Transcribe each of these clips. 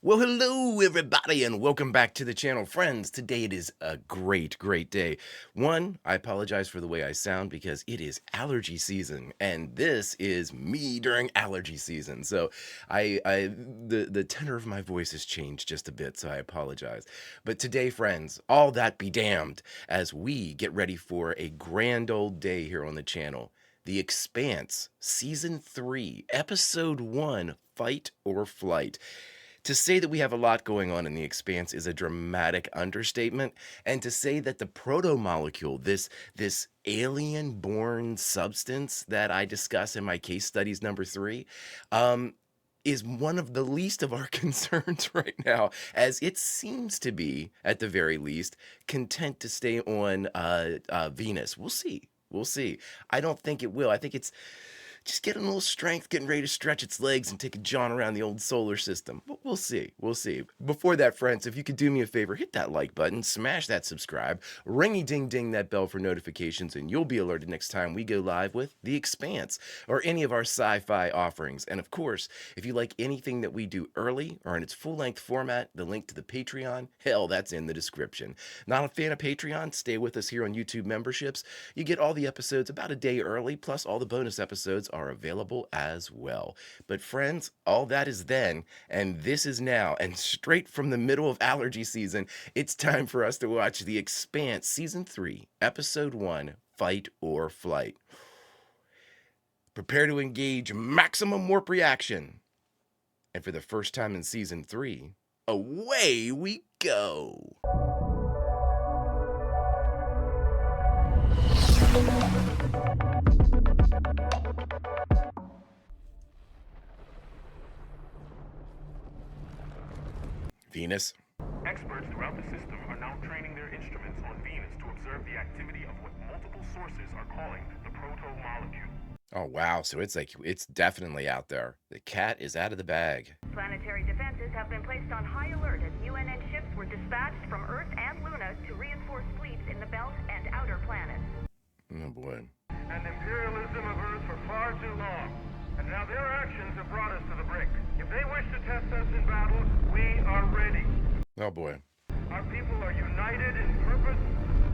Well, hello everybody and welcome back to the channel. Friends, today it is a great day. One, I apologize for the way I sound because it is allergy season and this is me during allergy season. So the tenor of my voice has changed just a bit, so I apologize. But today, friends, all that be damned as we get ready for a grand old day here on the channel. The Expanse, Season 3, Episode 1, Fight or Flight. To say that we have a lot going on in the Expanse is a dramatic understatement, and to say that the proto-molecule, this alien-born substance that I discuss in my case studies number 3, is one of the least of our concerns right now, as it seems to be, at the very least, content to stay on Venus. We'll see. We'll see. I don't think it will. I think it's just getting a little strength, getting ready to stretch its legs and take a jaunt around the old solar system. But we'll see. We'll see. Before that, friends, if you could do me a favor, hit that like button, smash that subscribe, ringy-ding-ding that bell for notifications, and you'll be alerted next time we go live with The Expanse or any of our sci-fi offerings. And of course, if you like anything that we do early or in its full-length format, the link to the Patreon, hell, that's in the description. Not a fan of Patreon? Stay with us here on YouTube memberships. You get all the episodes about a day early, plus all the bonus episodes are available as well. But friends, all that is then, and this is now, and straight from the middle of allergy season, it's time for us to watch The Expanse Season 3, Episode 1, Fight or Flight. Prepare to engage maximum warp reaction. And for the first time in Season 3, away we go! Venus. Experts throughout the system are now training their instruments on Venus to observe the activity of what multiple sources are calling the proto-molecule. Oh wow, so it's definitely out there. The cat is out of the bag. Planetary defenses have been placed on high alert as UNN ships were dispatched from Earth and Luna to reinforce fleets in the belt and outer planets. Oh boy. And imperialism of Earth for far too long. And now their actions have brought us to the brink. If they wish to test us in battle, we are ready. Oh boy. Our people are united in purpose.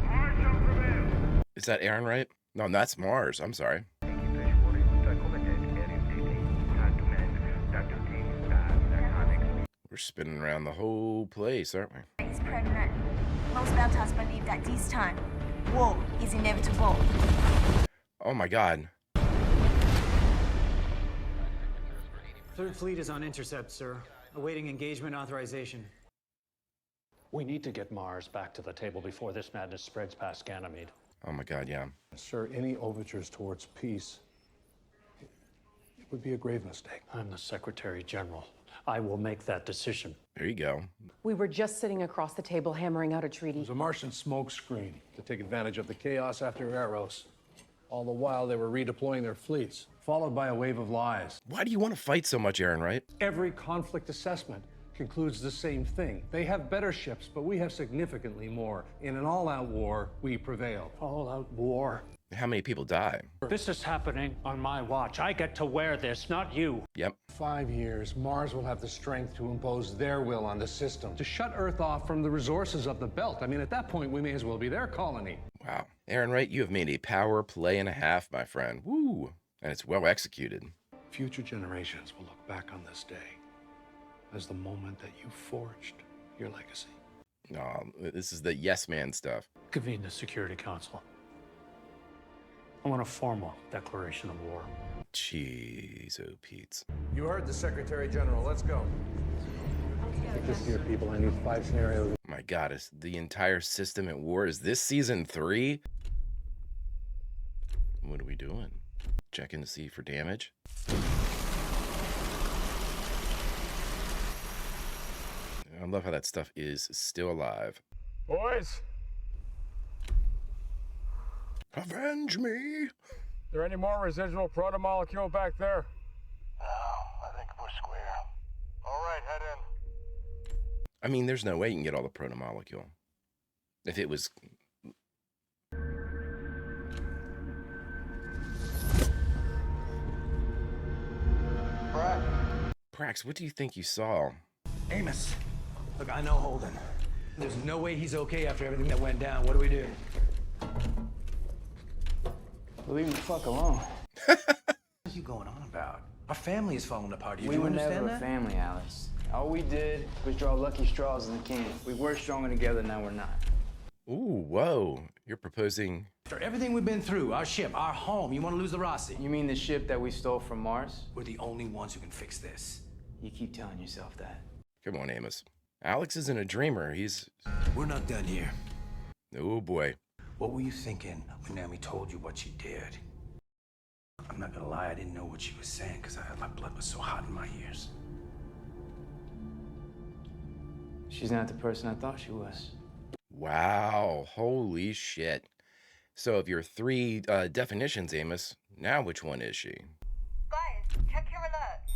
Mars shall prevail. Is that Aaron right? No, that's Mars. I'm sorry. We're spinning around the whole place, aren't we? Is pregnant. Most Belters believe that this time, war is inevitable. Oh my god. Third Fleet is on intercept, sir. Awaiting engagement authorization. We need to get Mars back to the table before this madness spreads past Ganymede. Oh my god, yeah. Sir, any overtures towards peace, it would be a grave mistake. I'm the Secretary General. I will make that decision. There you go. We were just sitting across the table hammering out a treaty. It was a Martian smokescreen to take advantage of the chaos after Eros. All the while, they were redeploying their fleets, followed by a wave of lies. Why do you want to fight so much, Aaron, right? Every conflict assessment concludes the same thing. They have better ships, but we have significantly more. In an all-out war, we prevail. All-out war. How many people die? This is happening on my watch. I get to wear this, not you. Yep. 5 years, Mars will have the strength to impose their will on the system, to shut Earth off from the resources of the belt. I mean, at that point, we may as well be their colony. Wow. Aaron Wright, you have made a power play and a half, my friend. Woo! And it's well executed. Future generations will look back on this day as the moment that you forged your legacy. No, this is the yes man stuff. Convene the Security Council. I want a formal declaration of war. Jeez, oh Pete's. You heard the Secretary General. Let's go. Take this here, people. I need 5 scenarios. My god, is the entire system at war? Is this season 3? What are we doing? Checking to see for damage? I love how that stuff is still alive. Boys, Avenge me! there any more residual proto-molecule back there? I think we're square. All right, head in. I mean, there's no way you can get all the proto-molecule. If it was... Prax, what do you think you saw? Amos, look, I know Holden. There's no way he's okay after everything that went down. What do we do? Leave him the fuck alone. What are you going on about? Our family is falling apart. Do you understand never that? a family, Alex. All we did was draw lucky straws in the can. We were stronger together, now we're not. Ooh, whoa. You're proposing. After everything we've been through, our ship, our home, you want to lose the Rossi? You mean the ship that we stole from Mars? We're the only ones who can fix this. You keep telling yourself that. Come on, Amos. Alex isn't a dreamer. We're not done here. Oh, boy. What were you thinking when Naomi told you what she did? I'm not gonna lie, I didn't know what she was saying because my blood was so hot in my ears. She's not the person I thought she was. Wow. Holy shit. So of your three definitions, Amos, now which one is she? Guys, check your alerts.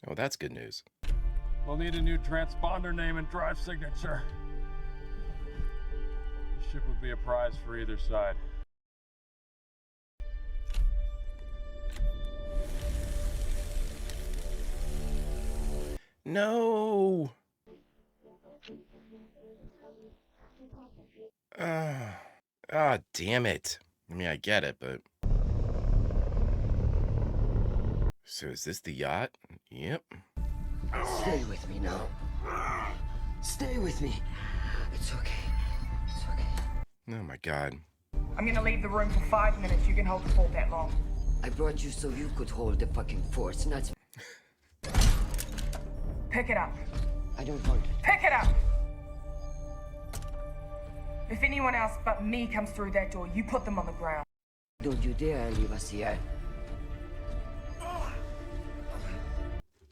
Oh, that's good news. We'll need a new transponder name and drive signature. The ship would be a prize for either side. No. Damn it. I mean, I get it, but... So is this the yacht? Yep. Stay with me now. Stay with me. It's okay. It's okay. Oh my god. I'm gonna leave the room for 5 minutes. You can hold the fort that long. I brought you so you could hold the fucking force, not... Pick it up. I don't want it. Pick it up! If anyone else but me comes through that door, you put them on the ground. Don't you dare leave us here.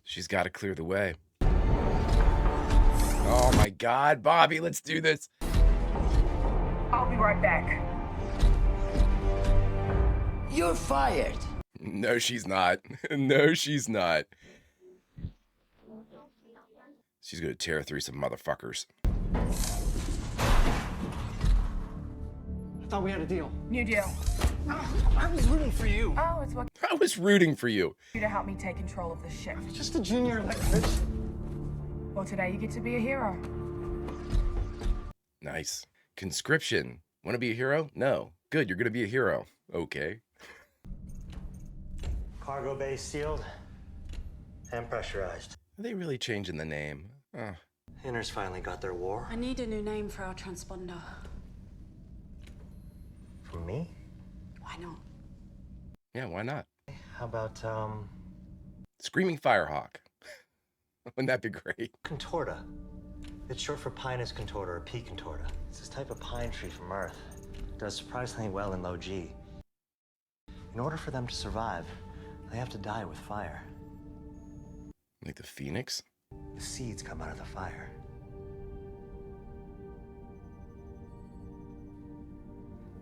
She's got to clear the way. Oh my god, Bobby, let's do this. I'll be right back. You're fired. No, she's not. No, she's not. She's gonna tear through some motherfuckers. I thought we had a deal. New deal. I was rooting for you. Oh, it's what I was rooting for you. you to help me take control of the ship. Just a junior electrician. Well, today you get to be a hero. Nice. Conscription. Want to be a hero? No. Good, you're gonna be a hero. Okay. Cargo bay sealed and pressurized. Are they really changing the name? Oh. Inners finally got their war. I need a new name for our transponder. From me? Why not? Yeah, why not? How about, Screaming Firehawk. Wouldn't that be great? Contorta. It's short for Pinus contorta or P contorta. It's this type of pine tree from Earth. It does surprisingly well in low G. In order for them to survive, they have to die with fire. Like the phoenix? The seeds come out of the fire.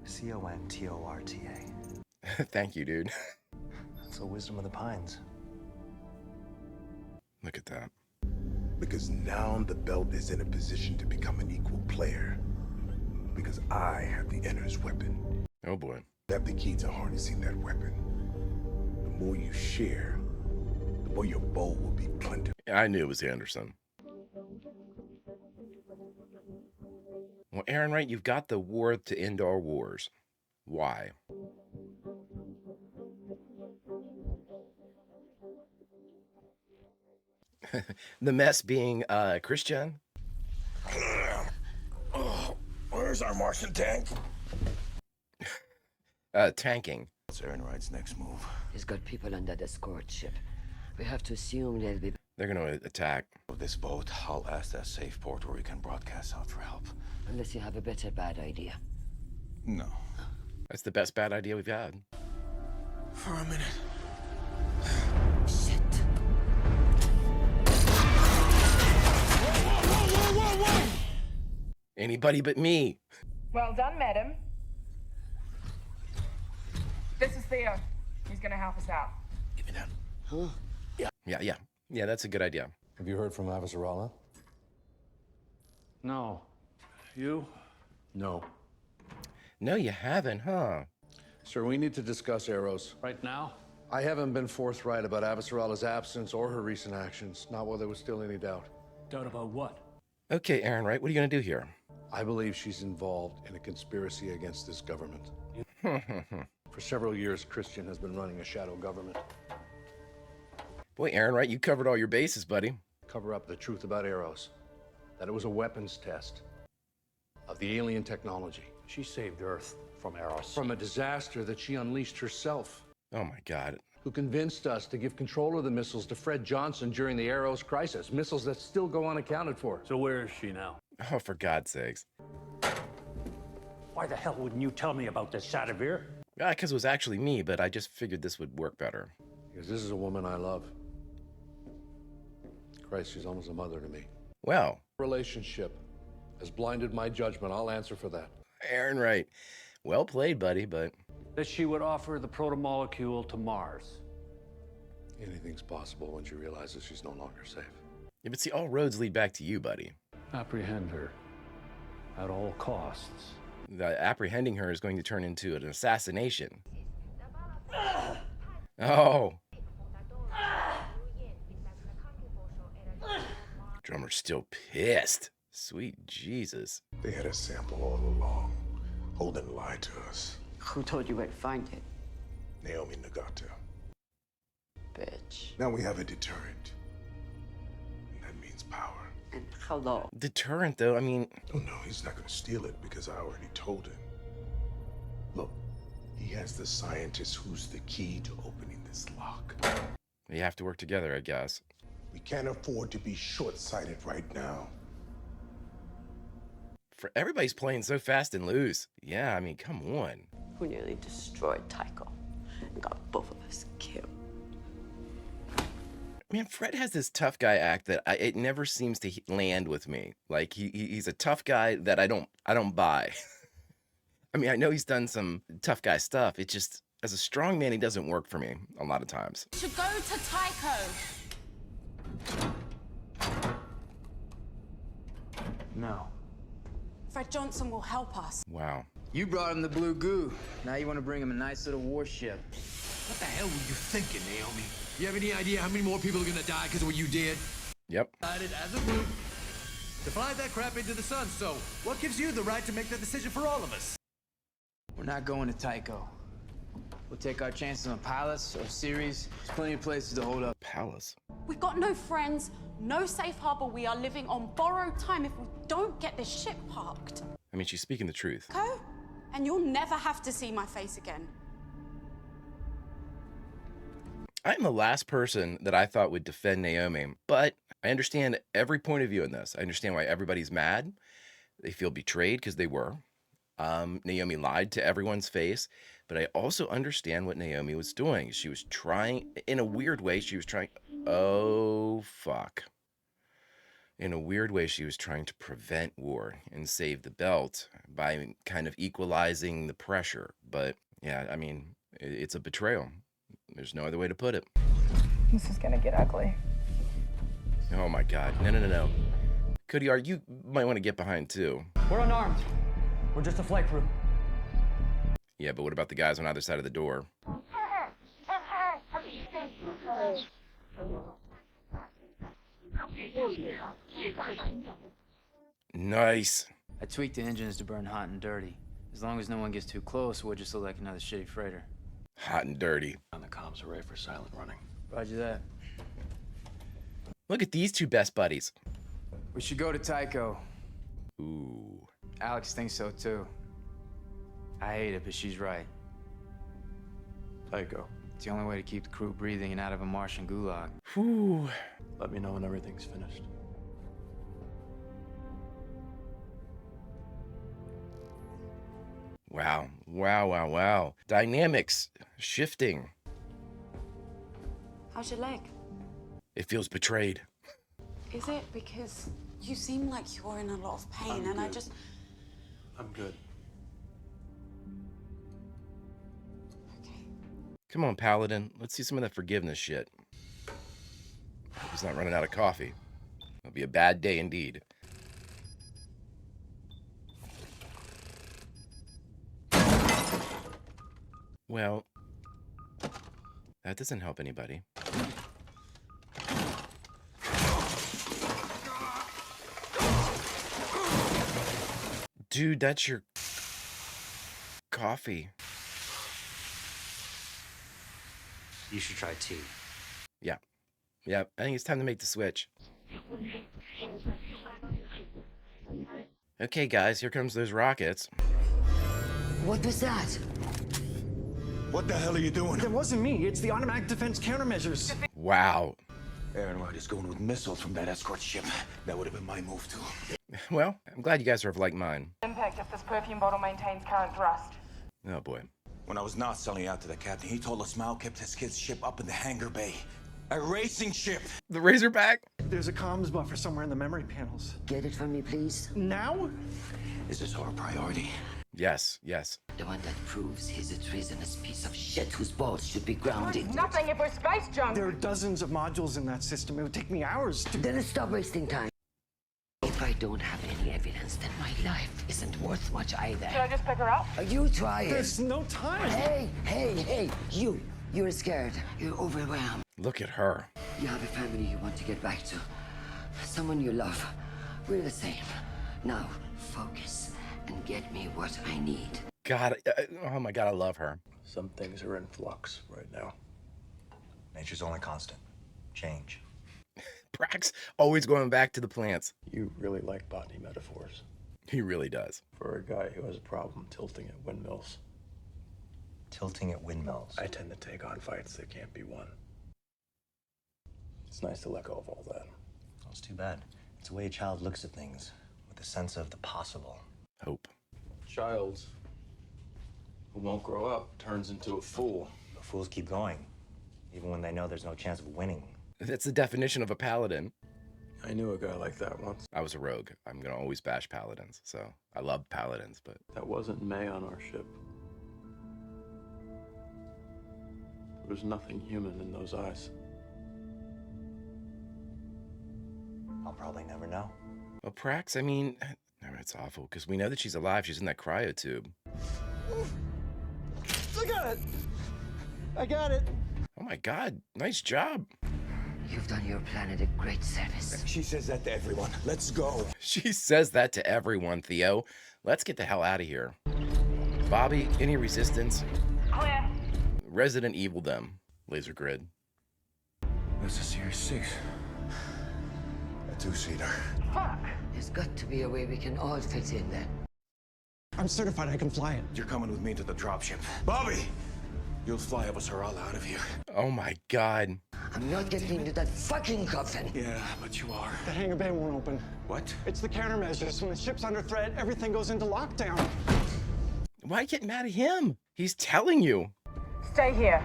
Contorta. Thank you, dude. That's the wisdom of the pines. Look at that. Because now the belt is in a position to become an equal player. Because I have the Inner's weapon. Oh boy. I have the key to harnessing that weapon. The more you share, the more your bow will be plentiful. Yeah, I knew it was Anderson. Well, Aaron, right, you've got the war to end our wars. Why? The mess being Christian. Oh, where's our Martian tank? Tanking. What's Aaron Wright's next move? He's got people on that escort ship. We have to assume they'll be... They're gonna attack. With this boat, I'll ask that safe port where we can broadcast out for help. Unless you have a better bad idea. No. That's the best bad idea we've had. For a minute. Shit. Whoa! Anybody but me. Well done, madam. This is Theo. He's gonna help us out. Give me that. Huh? Yeah, that's a good idea. Have you heard from Avasarala? No. You? No. No, you haven't, huh? Sir, we need to discuss Arrows. Right now? I haven't been forthright about Avasarala's absence or her recent actions, not while there was still any doubt. Doubt about what? Okay, Aaron Wright, what are you going to do here? I believe she's involved in a conspiracy against this government. For several years, Christian has been running a shadow government. Boy, Aaron Wright, you covered all your bases, buddy. Cover up the truth about Eros. That it was a weapons test of the alien technology. She saved Earth from Eros. From a disaster that she unleashed herself. Oh my God. Who convinced us to give control of the missiles to Fred Johnson during the Eros crisis. Missiles that still go unaccounted for. So where is she now? Oh, for God's sakes. Why the hell wouldn't you tell me about this, Sadavir? Yeah, because it was actually me, but I just figured this would work better. Because this is a woman I love. Christ, she's almost a mother to me. Well. Relationship has blinded my judgment. I'll answer for that. Aaron Wright. Well played, buddy, but... That she would offer the protomolecule to Mars. Anything's possible when she realizes she's no longer safe. Yeah, but see, all roads lead back to you, buddy. Apprehend her. At all costs. Apprehending her is going to turn into an assassination. Oh. Drummer's still pissed. Sweet Jesus. They had a sample all along. Holden lied to us. Who told you where to find it? Naomi Nagata. Bitch. Now we have a deterrent. And that means power. And how long? Deterrent, though, I mean... Oh, no, he's not going to steal it because I already told him. Look, he has the scientist who's the key to opening this lock. We have to work together, I guess. We can't afford to be short-sighted right now. For everybody's playing so fast and loose. Yeah, I mean, come on. Who nearly destroyed Tycho and got both of us killed. Man, Fred has this tough guy act that it never seems to land with me. Like he's a tough guy that I don't buy. I mean, I know he's done some tough guy stuff. It just, as a strong man, he doesn't work for me a lot of times. To go to Tycho. No. Fred Johnson will help us. Wow. You brought him the blue goo. Now you want to bring him a nice little warship. What the hell were you thinking, Naomi? You have any idea how many more people are gonna die because of what you did? Yep. Decided as a group to fly that crap into the sun, so what gives you the right to make that decision for all of us? We're not going to Tycho. We'll take our chances on Palace or Ceres. There's plenty of places to hold up. Palace? We've got no friends, no safe harbor. We are living on borrowed time if we don't get this ship parked. I mean, she's speaking the truth. Go, and you'll never have to see my face again. I'm the last person that I thought would defend Naomi, but I understand every point of view in this. I understand why everybody's mad. They feel betrayed because they were. Naomi lied to everyone's face, but I also understand what Naomi was doing. She was trying, in a weird way, oh, fuck. In a weird way, she was trying to prevent war and save the belt by kind of equalizing the pressure. But yeah, I mean, it's a betrayal. There's no other way to put it. This is gonna get ugly. Oh my God, no. Cody, you might want to get behind too. We're unarmed. We're just a flight crew. Yeah, but what about the guys on either side of the door? Nice. I tweaked the engines to burn hot and dirty. As long as no one gets too close, we'll just look like another shitty freighter. Hot and dirty. On the comms array for silent running. Roger that. Look at these two best buddies. We should go to Tycho. Ooh. Alex thinks so too. I hate it, but she's right. Tycho. It's the only way to keep the crew breathing and out of a Martian gulag. Whew. Let me know when everything's finished. Wow. Dynamics shifting. How's your leg? It feels betrayed. Is it? Because you seem like you're in a lot of pain, and I just... I'm good. Come on, Paladin. Let's see some of that forgiveness shit. Hope he's not running out of coffee. It'll be a bad day indeed. Well, That doesn't help anybody. Dude, that's your coffee. You should try tea. Yeah. Yeah, I think it's time to make the switch. Okay, guys, here comes those rockets. What was that? What the hell are you doing? It wasn't me. It's the automatic defense countermeasures. Wow. Aaron White is going with missiles from that escort ship. That would have been my move, too. Well, I'm glad you guys are of like mind. Impact if this perfume bottle maintains current thrust. Oh, boy. When I was not selling out to the captain, he told us Mal kept his kid's ship up in the hangar bay. A racing ship! The Razorback? There's a comms buffer somewhere in the memory panels. Get it for me, please. Now? Is this our priority? Yes, yes. The one that proves he's a treasonous piece of shit whose balls should be grounded. Nothing if we're space junk. There are dozens of modules in that system. It would take me hours to... Then stop wasting time. If I don't have any evidence, then my life isn't worth much either. Should I just pick her up? You try it. There's no time. Hey, you're scared. You're overwhelmed. Look at her. You have a family you want to get back to. Someone you love. We're the same. Now, focus and get me what I need. God, oh my God, I love her. Some things are in flux right now. Nature's only constant. Change. Brax always going back to the plants. You really like botany metaphors. He really does. For a guy who has a problem tilting at windmills. Tilting at windmills. I tend to take on fights that can't be won. It's nice to let go of all that. Well, it's too bad. It's the way a child looks at things, with a sense of the possible. Hope. Child who won't grow up turns into a fool. But fools keep going, even when they know there's no chance of winning. That's the definition of a paladin. I knew a guy like that once. I was a rogue. I'm gonna always bash paladins, so I love paladins, but... That wasn't May on our ship. There was nothing human in those eyes. I'll probably never know. Well, Prax, I mean, it's awful, because we know that she's alive. She's in that cryo tube. I got it. I got it. Oh my God, nice job. You've done your planet a great service. She says that to everyone. Let's go. She says that to everyone, Theo. Let's get the hell out of here. Bobby, any resistance? Clear. Resident Evil them. Laser grid. That's a Series 6. A two-seater. Fuck. There's got to be a way we can all fit in there. I'm certified I can fly it. You're coming with me to the dropship. Bobby! You'll fly us or I'll out of here. Oh my God. I'm not getting into that fucking coffin. Yeah, but you are. The hangar bay won't open. What? It's the countermeasures. When the ship's under threat, everything goes into lockdown. Why get mad at him? He's telling you. Stay here.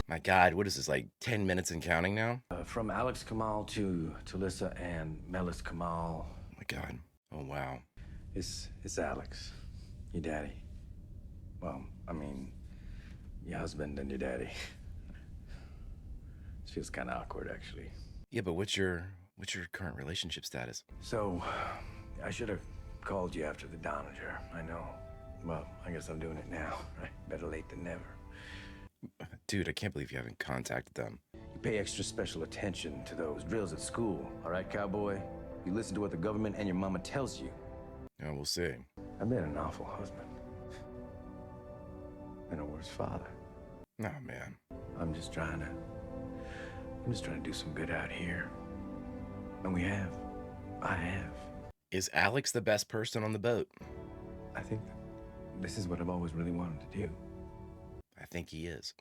My God, what is this, like 10 minutes and counting now? From Alex Kamal to Talissa and Melis Kamal. Oh my God. Oh, wow. It's Alex, your daddy. Well, I mean, your husband and your daddy. It feels kind of awkward, actually. Yeah, but what's your current relationship status? So, I should have called you after the Donager. I know. Well, I guess I'm doing it now, right? Better late than never. Dude, I can't believe you haven't contacted them. You pay extra special attention to those drills at school, all right, cowboy? You listen to what the government and your mama tells you. Yeah, we'll see. I've been an awful husband. And a worse father. No, man. I'm just trying to do some good out here. And we have. I have. Is Alex the best person on the boat? I think this is what I've always really wanted to do. I think he is.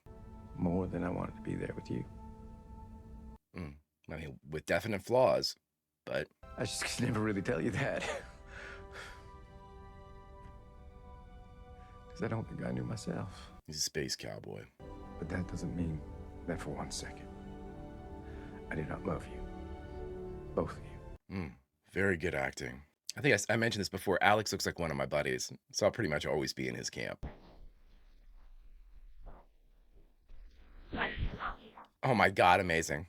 More than I wanted to be there with you. I mean, with definite flaws, but... I just could never really tell you that. Because I don't think I knew myself. He's a space cowboy. But that doesn't mean that for 1 second I did not love you. Both of you. Very good acting. I think I mentioned this before. Alex looks like one of my buddies, so I'll pretty much always be in his camp. Oh my God, amazing.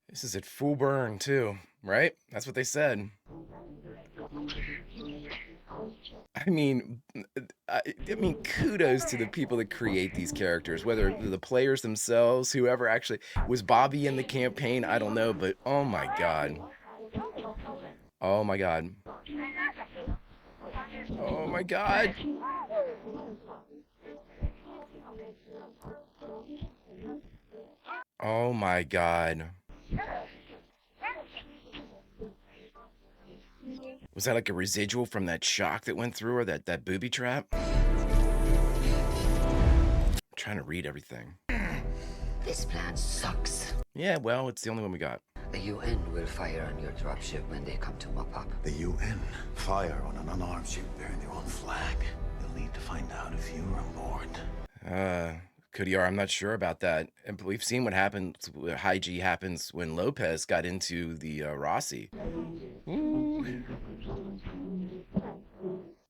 This is at full burn too, right? That's what they said. I mean, I mean, kudos to the people that create these characters, whether the players themselves, whoever actually was Bobby in the campaign, I don't know, but oh my god, oh my god, oh my god. Oh my god. Was that like a residual from that shock that went through her, that booby trap? I'm trying to read everything. This plan sucks. Yeah, well, it's the only one we got. The UN will fire on your dropship when they come to mop up. The UN fire on an unarmed ship bearing their own flag. They'll need to find out if you were on board. Kodiar, I'm not sure about that. And we've seen what happens, high G happens when Lopez got into the Rossi.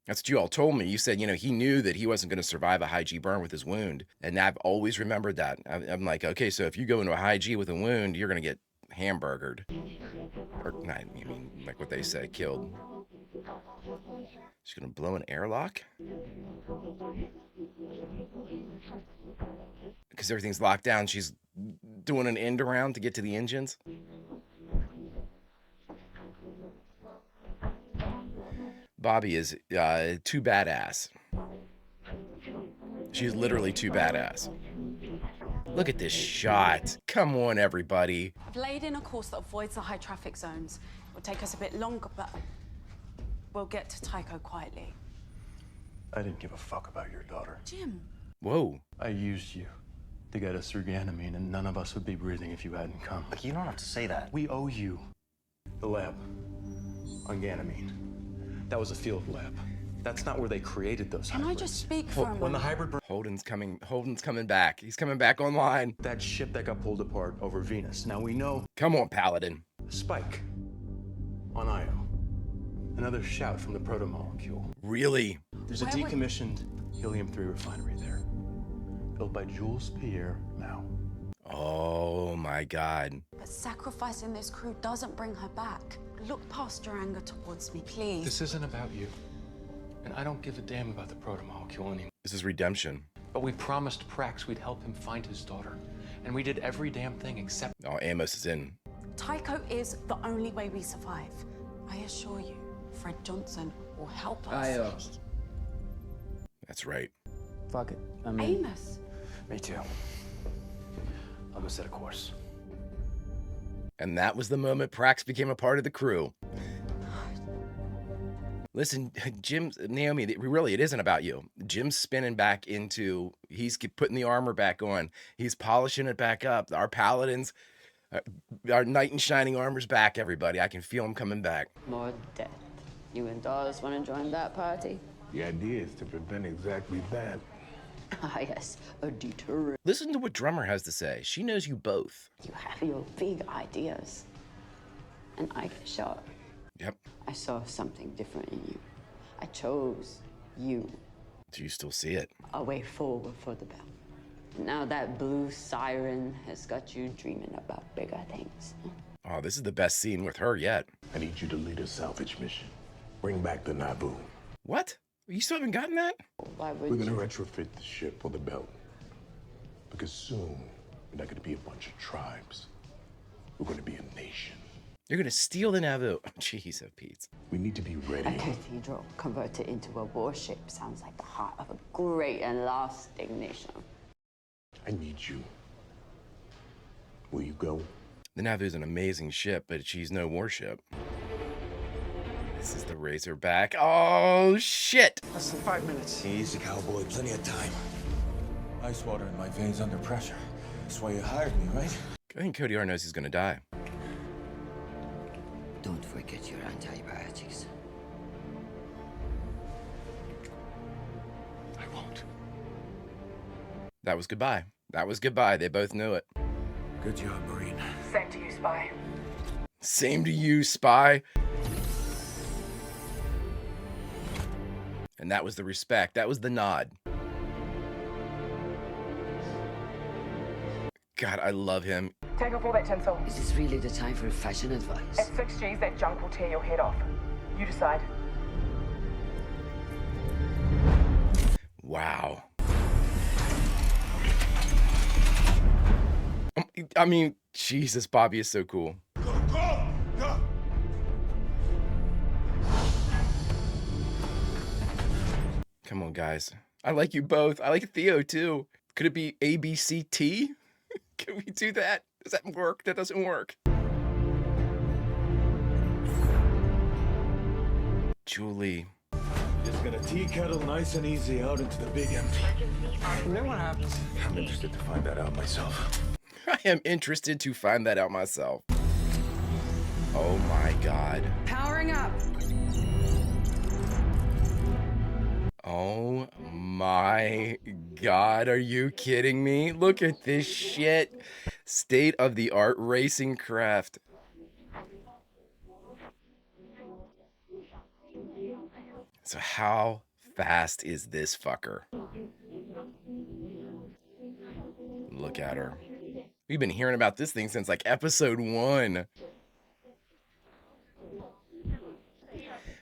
That's what you all told me. You said, you know, he knew that he wasn't going to survive a high G burn with his wound. And I've always remembered that. I'm like, okay, so if you go into a high G with a wound, you're going to get hamburgered. Or, not, I mean, like what they say, killed. She's going to blow an airlock? Because everything's locked down, she's doing an end around to get to the engines. Bobby is too badass. She's literally too badass. Look at this shot. Come on, everybody. I've laid in a course that avoids the high traffic zones. It'll take us a bit longer, but we'll get to Tycho quietly. I didn't give a fuck about your daughter. Jim. Whoa. I used you to get us through Ganymede, and none of us would be breathing if you hadn't come. Look, you don't have to say that. We owe you. The lab on Ganymede. That was a field lab. That's not where they created those Can hybrids. I just speak for a moment? When the hybrid Holden's coming back. He's coming back online. That ship that got pulled apart over Venus. Now we know. Come on, Paladin. Spike on Io. Another shout from the proto-molecule. Really? There's a decommissioned helium-3 refinery there. Built by Jules Pierre Mao. Oh my god. But sacrificing this crew doesn't bring her back. Look past your anger towards me, please. This isn't about you. And I don't give a damn about the proto-molecule anymore. This is redemption. But we promised Prax we'd help him find his daughter. And we did every damn thing except... Oh, Amos is in. Tycho is the only way we survive. I assure you, Fred Johnson will help us. That's right. Fuck it. I'm in. Amos. Me too. I'll go set a course. And that was the moment Prax became a part of the crew. Listen, Jim, Naomi, really, it isn't about you. Jim's spinning back into, he's putting the armor back on. He's polishing it back up. Our paladins, our knight in shining armor's back, everybody. I can feel him coming back. More death. You and Dawes want to join that party? The idea is to prevent exactly that. Ah, yes, a deterrent. Listen to what Drummer has to say. She knows you both. You have your big ideas. And I get shot. Yep. I saw something different in you. I chose you. Do you still see it? A way forward for the bell. Now that blue siren has got you dreaming about bigger things. Oh, this is the best scene with her yet. I need you to lead a salvage mission. Bring back the Naboo. What? You still haven't gotten that? Why would We're gonna retrofit the ship for the belt. Because soon, we're not gonna be a bunch of tribes. We're gonna be a nation. You're gonna steal the Naboo. Jeez, oh Pete. We need to be ready. A cathedral converted into a warship sounds like the heart of a great and lasting nation. I need you. Will you go? The Naboo's an amazing ship, but she's no warship. This is the Razorback. Oh, shit! Less than 5 minutes. Easy, cowboy. Plenty of time. Ice water in my veins under pressure. That's why you hired me, right? I think Cody R knows he's gonna die. Don't forget your antibiotics. I won't. That was goodbye. That was goodbye. They both knew it. Good job, Marine. Same to you, Spy. Same to you, Spy. And that was the respect. That was the nod. God, I love him. Take off all that tinsel. Is this really the time for fashion advice? At 6 Gs, that junk will tear your head off. You decide. I mean, Jesus, Bobby is so cool. Go! Come on, guys. I like you both. I like Theo, too. Could it be ABCT? Can we do that? Does that work? That doesn't work. Julie. Just gonna tea kettle nice and easy out into the big empty. And then what happens? I'm interested to find that out myself. I am interested to find that out myself. Oh my God. Powering up. Oh my God. Are you kidding me? Look at this shit. State of the art racing craft. So how fast is this fucker? Look at her. We've been hearing about this thing since like episode 1.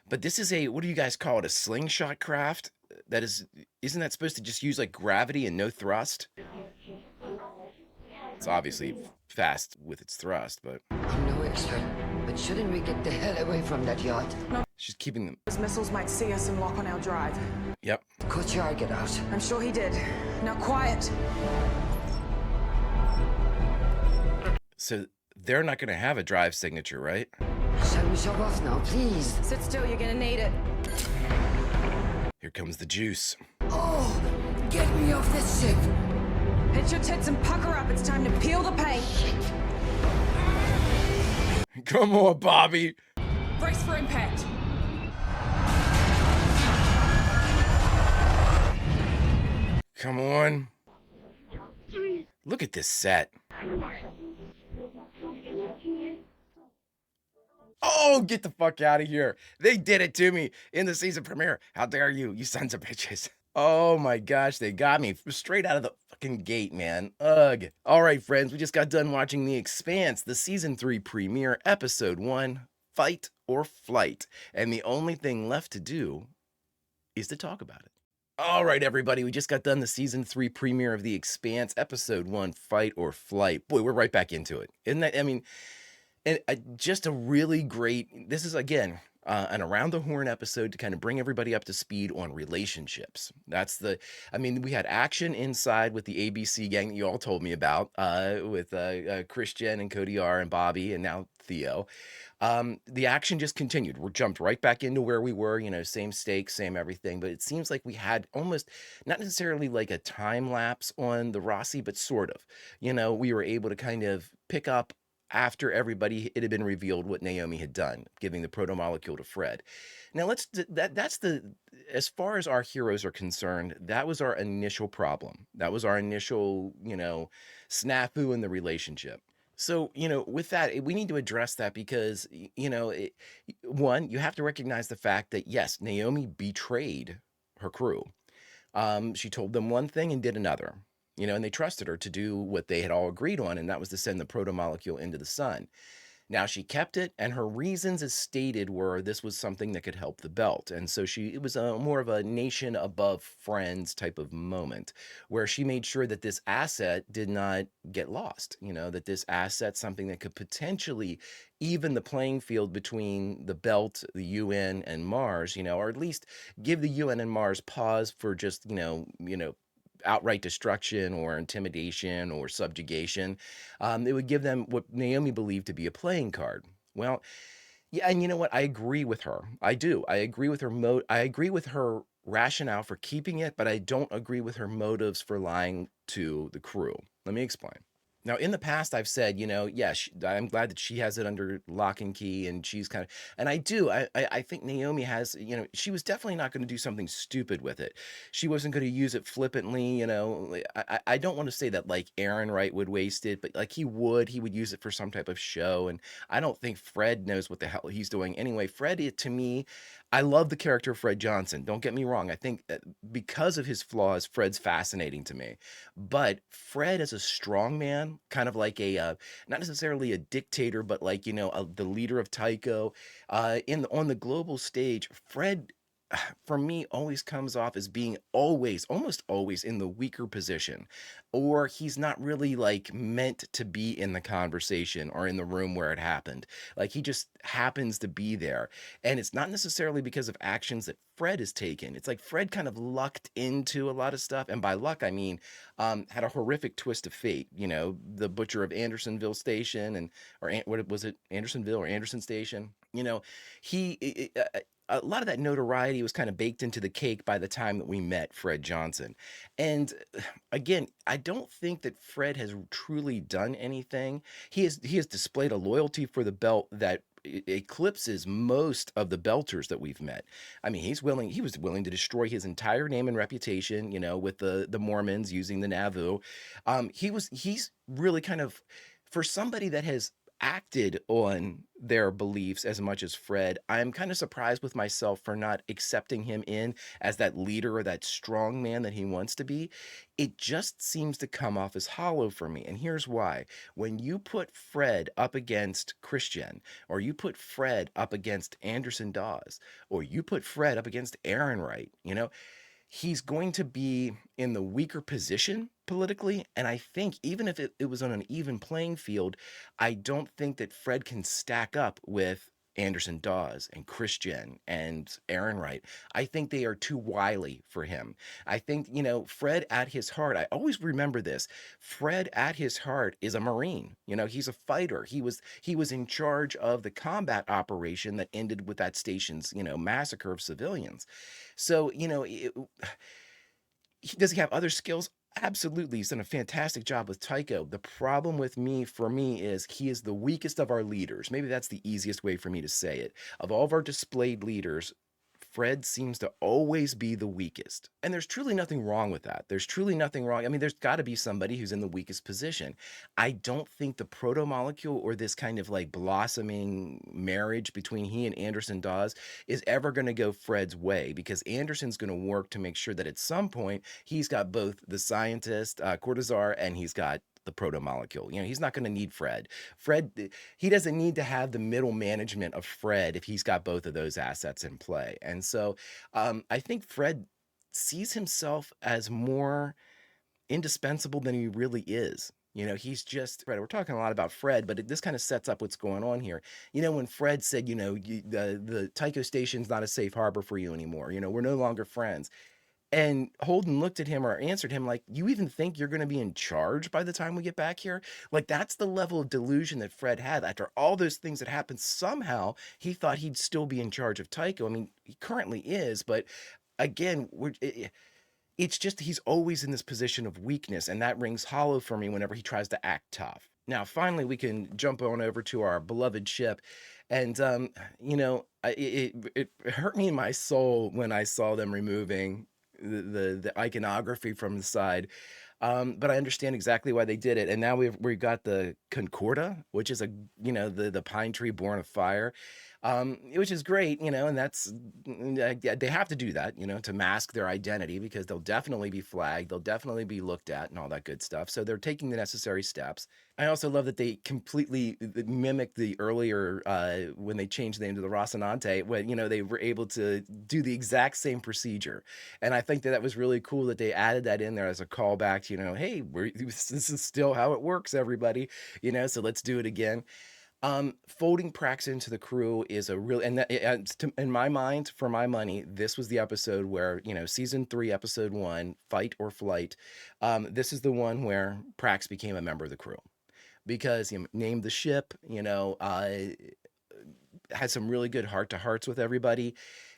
But this is a, what do you guys call it? A slingshot craft? That isn't that supposed to just use like gravity and no thrust? It's obviously fast with its thrust, but... I'm no expert, but shouldn't we get the hell away from that yacht? She's keeping them... Those missiles might see us and lock on our drive. Yep. Kochar, get out. I'm sure he did. Now quiet. So they're not going to have a drive signature, right? Shall we shove off now, please? Sit still, you're gonna need it. Here comes the juice. Oh, get me off this ship. Hit your tits and pucker up. It's time to peel the paint. Come on, Bobby. Brace for impact. Come on. Look at this set. Oh, get the fuck out of here. They did it to me in the season premiere. How dare you, you sons of bitches. Oh my gosh, they got me straight out of the fucking gate, man. Ugh. All right, friends, we just got done watching The Expanse, the season 3 premiere, episode 1, Fight or Flight. And the only thing left to do is to talk about it. All right, everybody, we just got done the season 3 premiere of The Expanse, episode 1, Fight or Flight. Boy, we're right back into it. Isn't that, I mean, and just a really great, this is, again, an around the horn episode to kind of bring everybody up to speed on relationships. That's the, I mean, we had action inside with the ABC gang that you all told me about, with Christian and Cody R and Bobby and now Theo. The action just continued. We jumped right back into where we were, you know, same stakes, same everything, but it seems like we had almost, not necessarily like a time lapse on the Rossi, but sort of, you know, we were able to kind of pick up after everybody, it had been revealed what Naomi had done, giving the proto-molecule to Fred. Now that's the, as far as our heroes are concerned, that was our initial problem. That was our initial, you know, snafu in the relationship. So, you know, with that, we need to address that because, you know, one, you have to recognize the fact that, yes, Naomi betrayed her crew. She told them one thing and did another. You know, and they trusted her to do what they had all agreed on, and that was to send the proto-molecule into the sun. Now, she kept it, and her reasons as stated were this was something that could help the belt. And so it was more of a nation above friends type of moment, where she made sure that this asset did not get lost, you know, that this asset, something that could potentially even the playing field between the belt, the UN, and Mars, you know, or at least give the UN and Mars pause for just, you know, outright destruction or intimidation or subjugation. It would give them what Naomi believed to be a playing card. Well, yeah, and you know what? I agree with her. I do. I agree with her I agree with her rationale for keeping it, but I don't agree with her motives for lying to the crew. Let me explain. Now, in the past, I've said, you know, yeah, I'm glad that she has it under lock and key, and she's kind of, and I do. I think Naomi has, you know, she was definitely not going to do something stupid with it. She wasn't going to use it flippantly, you know. I don't want to say that like Aaron Wright would waste it, but like he would use it for some type of show. And I don't think Fred knows what the hell he's doing anyway. Fred, to me, I love the character of Fred Johnson. Don't get me wrong. I think that because of his flaws, Fred's fascinating to me. But Fred as a strong man, kind of like a, not necessarily a dictator, but like, you know, the leader of Tycho, on the global stage, Fred, for me, always comes off as being always, almost always in the weaker position, or he's not really like meant to be in the conversation or in the room where it happened. Like he just happens to be there. And it's not necessarily because of actions that Fred has taken. It's like Fred kind of lucked into a lot of stuff. And by luck, I mean, had a horrific twist of fate. You know, the butcher of Andersonville Station what was it, Andersonville or Anderson Station? You know, a lot of that notoriety was kind of baked into the cake by the time that we met Fred Johnson. And again, I don't think that Fred has truly done anything. He has displayed a loyalty for the belt that eclipses most of the belters that we've met. I mean, he was willing to destroy his entire name and reputation, you know, with the Mormons using the Nauvoo. He's really kind of, for somebody that has acted on their beliefs as much as Fred, I'm kind of surprised with myself for not accepting him in as that leader or that strong man that he wants to be. It just seems to come off as hollow for me. And here's why. When you put Fred up against Christian, or you put Fred up against Anderson Dawes, or you put Fred up against Aaron Wright, you know, he's going to be in the weaker position politically. And I think even if it was on an even playing field, I don't think that Fred can stack up with Anderson Dawes and Christian and Aaron Wright. I think they are too wily for him. I think, you know, Fred at his heart, I always remember this. Fred at his heart is a Marine. You know, he's a fighter. He was in charge of the combat operation that ended with that station's, you know, massacre of civilians. So, you know, does he have other skills? Absolutely. He's done a fantastic job with Tycho. The problem for me, is he is the weakest of our leaders. Maybe that's the easiest way for me to say it. Of all of our displayed leaders, Fred seems to always be the weakest. And there's truly nothing wrong with that. There's truly nothing wrong. I mean, there's got to be somebody who's in the weakest position. I don't think the proto-molecule or this kind of like blossoming marriage between he and Anderson Dawes is ever going to go Fred's way, because Anderson's going to work to make sure that at some point he's got both the scientist, Cortazar, and he's got the proto molecule. You know, he's not going to need Fred. He doesn't need to have the middle management of Fred if he's got both of those assets in play. And so I think Fred sees himself as more indispensable than he really is. You know, he's just Fred. We're talking a lot about Fred, but this kind of sets up what's going on here. You know, when Fred said, you know, the Tycho station's not a safe harbor for you anymore. You know, we're no longer friends. And Holden looked at him or answered him like, you even think you're going to be in charge by the time we get back here? Like, that's the level of delusion that Fred had. After all those things that happened, somehow he thought he'd still be in charge of Tycho. I mean, he currently is, but again, it's just he's always in this position of weakness, and that rings hollow for me whenever he tries to act tough. Now, finally, we can jump on over to our beloved ship. And, you know, it hurt me in my soul when I saw them removing the iconography from the side. But I understand exactly why they did it. And now we've got the Concorda, which is the pine tree born of fire, which is great, you know, and that's they have to do that, you know, to mask their identity, because they'll definitely be flagged, they'll definitely be looked at and all that good stuff. So they're taking the necessary steps. I also love that they completely mimicked the earlier when they changed the name to the Rocinante, when, you know, they were able to do the exact same procedure. And I think that was really cool that they added that in there as a callback to, you know, hey, this is still how it works, everybody, you know, so let's do it again. Folding Prax into the crew is a real, in my mind, for my money, this was the episode where, you know, season 3, episode 1, Fight or Flight. This is the one where Prax became a member of the crew, because he named the ship, you know, had some really good heart-to-hearts with everybody.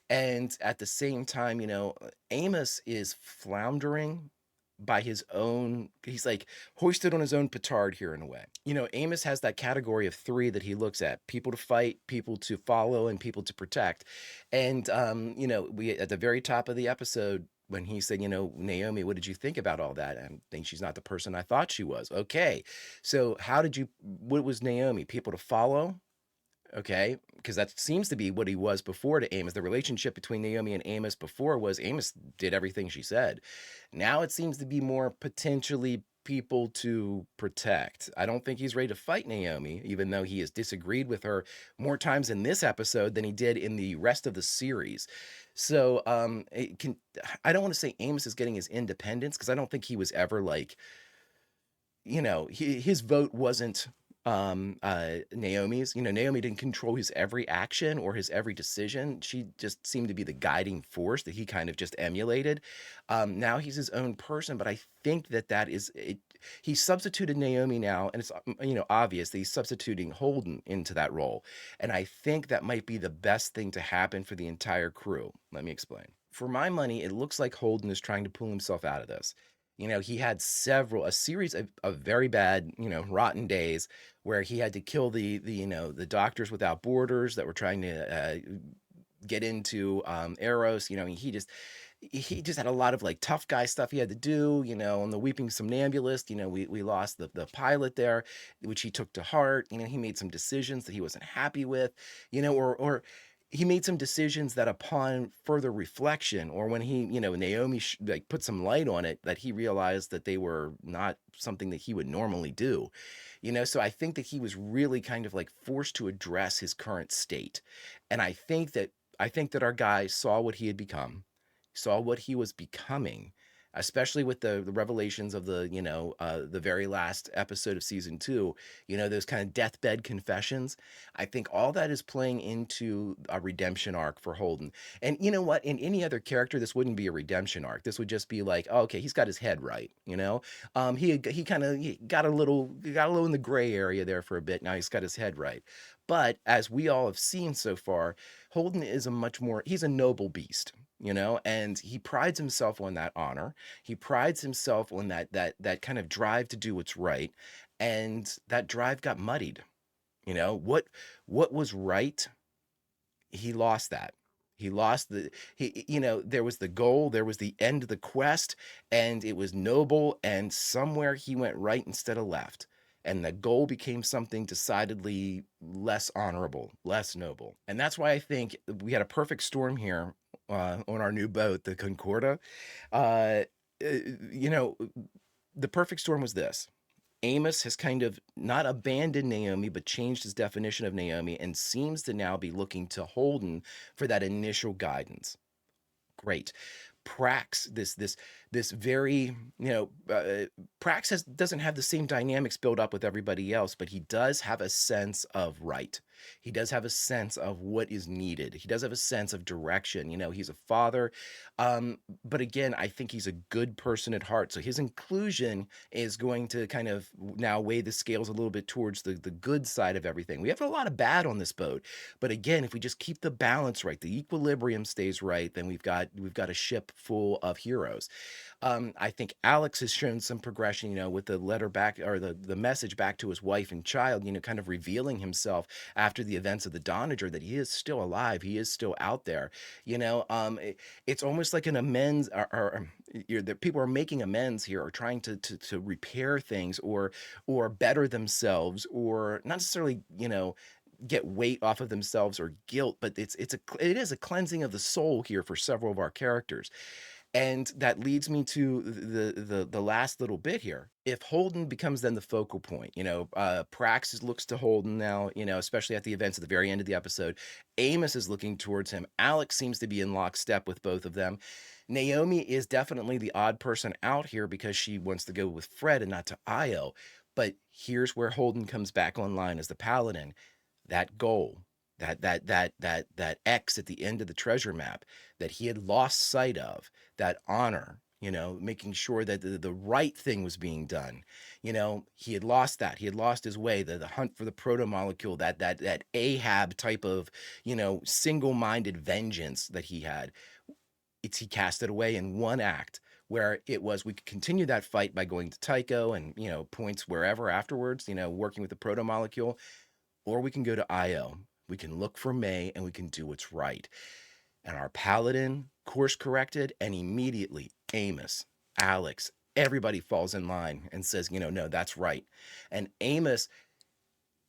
And at the same time, you know, Amos is floundering by his own, he's like hoisted on his own petard here in a way. You know, Amos has that category of 3 that he looks at: people to fight, people to follow, and people to protect. And you know, we at the very top of the episode, when he said, you know, Naomi, what did you think about all that? I think she's not the person I thought she was. Okay, so what was Naomi? People to follow? Okay, because that seems to be what he was before to Amos. The relationship between Naomi and Amos before was Amos did everything she said. Now it seems to be more potentially people to protect. I don't think he's ready to fight Naomi, even though he has disagreed with her more times in this episode than he did in the rest of the series. So it can I don't want to say Amos is getting his independence because I don't think he was ever like, his vote wasn't Naomi's. Naomi didn't control his every action or his every decision. She just seemed to be the guiding force that he kind of just emulated. Now he's his own person, but I think that is it. He substituted Naomi now, and it's obvious that he's substituting Holden into that role, and I think that might be the best thing to happen for the entire crew. Let me explain. For my money, it looks like Holden is trying to pull himself out of this. He had a series of very bad, rotten days where he had to kill the Doctors Without Borders that were trying to get into Eros. He just had a lot of like tough guy stuff he had to do. On the Weeping Somnambulist, we lost the pilot there, which he took to heart. He made some decisions that he wasn't happy with, or he made some decisions that upon further reflection, or when Naomi like put some light on it, that he realized that they were not something that he would normally do. So I think that he was really kind of like forced to address his current state. And I think that our guy saw what he had become, saw what he was becoming, especially with the revelations of the very last episode of season 2, those kind of deathbed confessions. I think all that is playing into a redemption arc for Holden. And you know what? In any other character, this wouldn't be a redemption arc. This would just be like, oh, okay, he's got his head right. He kind of got a little in the gray area there for a bit. Now he's got his head right. But as we all have seen so far, Holden is he's a noble beast, and he prides himself on that honor. He prides himself on that kind of drive to do what's right, and that drive got muddied. What was right, he lost that. He lost there was the goal, there was the end of the quest, and it was noble, and somewhere he went right instead of left. And the goal became something decidedly less honorable, less noble. And that's why I think we had a perfect storm here on our new boat, the Concorda. Uh, you know, the perfect storm was this. Amos has kind of not abandoned Naomi, but changed his definition of Naomi and seems to now be looking to Holden for that initial guidance. Great. Prax, this very, Prax doesn't have the same dynamics built up with everybody else, but he does have a sense of right. He does have a sense of what is needed. He does have a sense of direction. He's a father. But again, I think he's a good person at heart. So his inclusion is going to kind of now weigh the scales a little bit towards the good side of everything. We have a lot of bad on this boat. But again, if we just keep the balance right, the equilibrium stays right, then we've got a ship full of heroes. I think Alex has shown some progression, with the letter back, or the message back to his wife and child, kind of revealing himself after the events of the Donager, that he is still alive. He is still out there. It's almost like an amends, or that people are making amends here, or trying to repair things, or better themselves, or not necessarily, get weight off of themselves or guilt, but it is a cleansing of the soul here for several of our characters. And that leads me to the last little bit here. If Holden becomes then the focal point, Prax looks to Holden now, especially at the events at the very end of the episode. Amos is looking towards him. Alex seems to be in lockstep with both of them. Naomi is definitely the odd person out here because she wants to go with Fred and not to Io. But here's where Holden comes back online as the paladin. That goal, that X at the end of the treasure map that he had lost sight of, that honor, making sure that the right thing was being done. He had lost that. He had lost his way. The hunt for the proto-molecule, that Ahab type of, single-minded vengeance that he had. He cast it away in one act, where it was, we could continue that fight by going to Tycho and, points wherever afterwards, working with the proto-molecule, or we can go to Io. We can look for May, and we can do what's right. And our paladin course corrected, and immediately Amos, Alex, everybody falls in line and says, no, that's right. And Amos,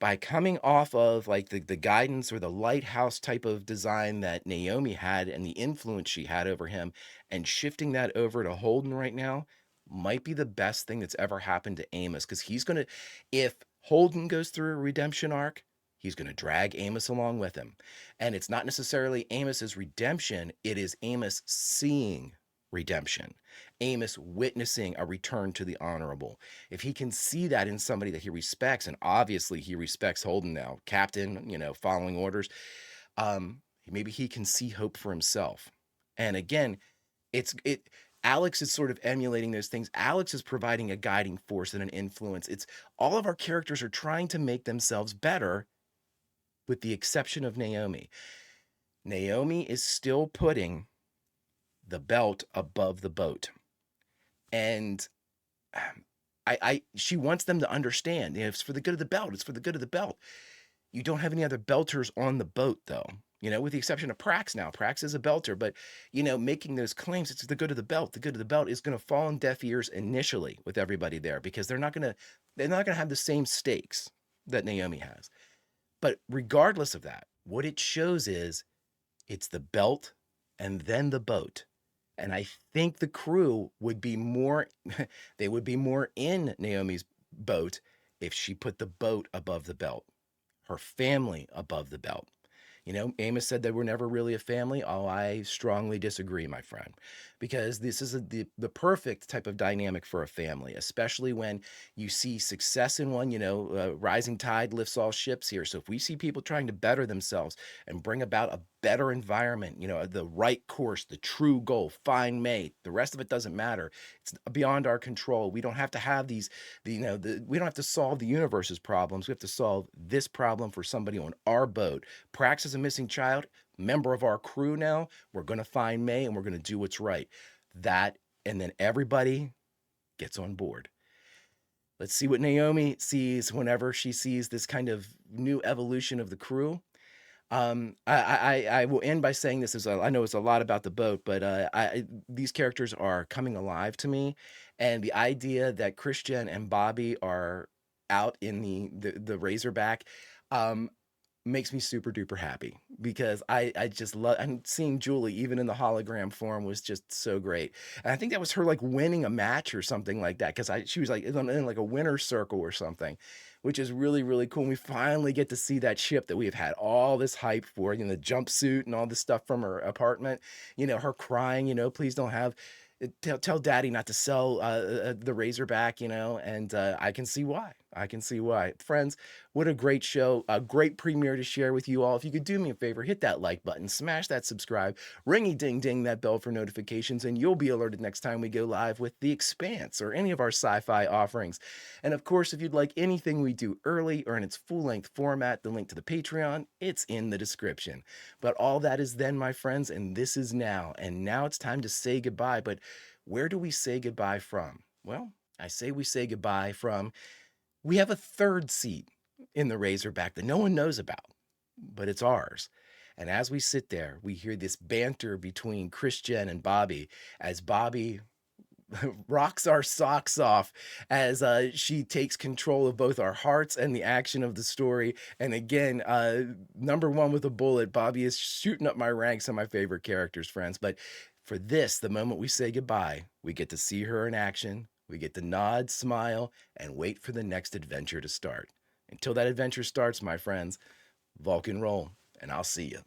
by coming off of like the guidance or the lighthouse type of design that Naomi had and the influence she had over him, and shifting that over to Holden right now, might be the best thing that's ever happened to Amos. Because if Holden goes through a redemption arc, He's going to drag Amos along with him. And it's not necessarily Amos's redemption, it is Amos seeing redemption. Amos witnessing a return to the honorable. If he can see that in somebody that he respects, and obviously he respects Holden now, captain, following orders, maybe he can see hope for himself. And again, Alex is sort of emulating those things. Alex is providing a guiding force and an influence. It's all of our characters are trying to make themselves better, with the exception of Naomi. Naomi is still putting the belt above the boat. And she wants them to understand, it's for the good of the belt. It's for the good of the belt. You don't have any other belters on the boat, though, with the exception of Prax now. Prax is a belter, but, making those claims, it's the good of the belt. The good of the belt is going to fall on deaf ears initially with everybody there, because they're not going to have the same stakes that Naomi has. But regardless of that, what it shows is it's the belt and then the boat. And I think the crew would be more, they would be more in Naomi's boat if she put the boat above the belt, her family above the belt. Amos said they were never really a family. Oh, I strongly disagree, my friend, because this is the perfect type of dynamic for a family, especially when you see success in one. Rising tide lifts all ships here. So if we see people trying to better themselves and bring about a better environment, the right course, the true goal, find May, the rest of it doesn't matter. It's beyond our control. We don't have to have we don't have to solve the universe's problems. We have to solve this problem for somebody on our boat. Prax is a missing child, member of our crew now. We're going to find May and we're going to do what's right. And then everybody gets on board. Let's see what Naomi sees whenever she sees this kind of new evolution of the crew. I will end by saying this I know it's a lot about the boat, but these characters are coming alive to me, and the idea that Christian and Bobby are out in the Razorback makes me super duper happy, because I just love, and seeing Julie even in the hologram form was just so great. And I think that was her like winning a match or something like that, because she was like in like a winner's circle or something, which is really, really cool. And we finally get to see that ship that we've had all this hype for, the jumpsuit and all this stuff from her apartment, her crying, please don't have, tell daddy not to sell the Razorback, and I can see why. Friends, what a great show, a great premiere to share with you all. If you could do me a favor, hit that like button, smash that subscribe, ringy ding ding that bell for notifications, and you'll be alerted next time we go live with The Expanse or any of our sci-fi offerings. And of course, if you'd like anything we do early or in its full-length format, the link to the Patreon, it's in the description. But all that is then, my friends, and this is now. And now it's time to say goodbye. But where do we say goodbye from? Well, I say we say goodbye from, we have a third seat in the Razorback that no one knows about, but it's ours. And as we sit there, we hear this banter between Christian and Bobby, as Bobby rocks our socks off as she takes control of both our hearts and the action of the story. And again, number one with a bullet, Bobby is shooting up my ranks of my favorite characters, friends. But for this, the moment we say goodbye, we get to see her in action. We get to nod, smile, and wait for the next adventure to start. Until that adventure starts, my friends, Vulcan roll, and I'll see you.